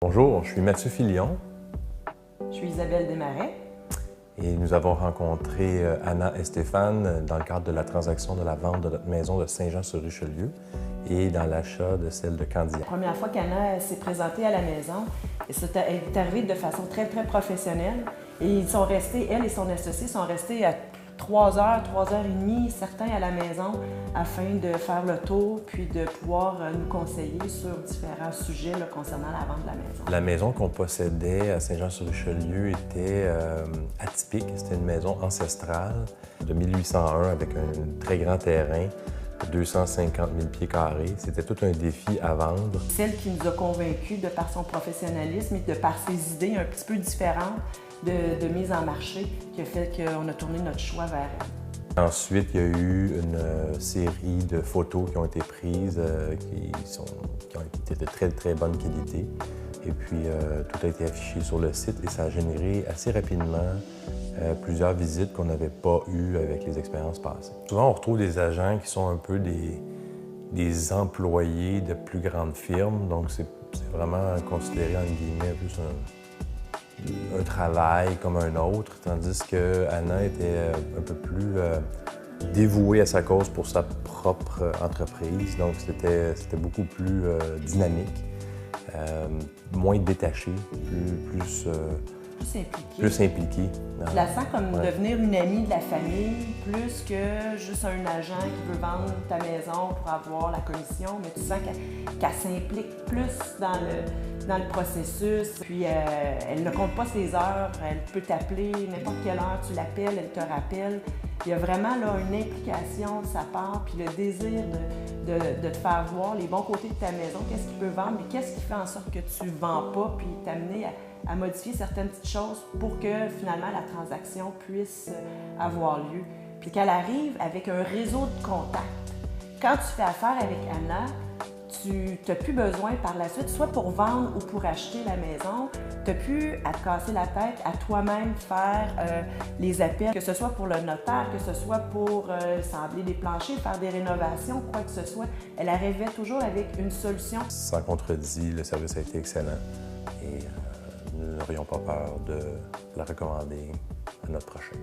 Bonjour, je suis Mathieu Filion. Je suis Isabelle Desmarais. Et nous avons rencontré Anna et Stéphane dans le cadre de la transaction de la vente de notre maison de Saint-Jean-sur-Richelieu et dans l'achat de celle de Candiac. La première fois qu'Anna s'est présentée à la maison, elle est arrivée de façon très professionnelle. Et ils sont restés, elle et son associé sont restés à 3 heures, 3h30, certains à la maison, afin de faire le tour puis de pouvoir nous conseiller sur différents sujets là, concernant la vente de la maison. La maison qu'on possédait à Saint-Jean-sur-Richelieu était atypique. C'était une maison ancestrale de 1801 avec un très grand terrain, 250 000 pieds carrés. C'était tout un défi à vendre. Celle qui nous a convaincus de par son professionnalisme et de par ses idées un petit peu différentes de mise en marché qui a fait qu'on a tourné notre choix vers elle. Ensuite, il y a eu une série de photos qui ont été prises qui étaient de très bonne qualité. Et puis, tout a été affiché sur le site et ça a généré assez rapidement plusieurs visites qu'on n'avait pas eues avec les expériences passées. Souvent, on retrouve des agents qui sont un peu des employés de plus grandes firmes, donc c'est vraiment considéré, entre guillemets, plus un travail comme un autre, tandis que Anna était un peu plus dévouée à sa cause pour sa propre entreprise, donc c'était beaucoup plus dynamique, moins détaché, plus impliqué. Tu la sens comme devenir une amie de la famille, plus que juste un agent qui veut vendre ta maison pour avoir la commission, mais tu sens qu'elle s'implique plus dans le processus. Puis elle ne compte pas ses heures, elle peut t'appeler n'importe quelle heure, tu l'appelles, elle te rappelle. Il y a vraiment là, une implication de sa part, puis le désir de te faire voir les bons côtés de ta maison, qu'est-ce qu'il peut vendre, mais qu'est-ce qui fait en sorte que tu ne vends pas, puis t'amener à modifier certaines petites choses pour que finalement la transaction puisse avoir lieu. Puis qu'elle arrive avec un réseau de contacts. Quand tu fais affaire avec Anna, tu n'as plus besoin par la suite, soit pour vendre ou pour acheter la maison, tu n'as plus à te casser la tête, à toi-même faire les appels, que ce soit pour le notaire, que ce soit pour sabler des planchers, faire des rénovations, quoi que ce soit. Elle arrivait toujours avec une solution. Sans contredit, le service a été excellent et nous n'aurions pas peur de la recommander à notre prochain.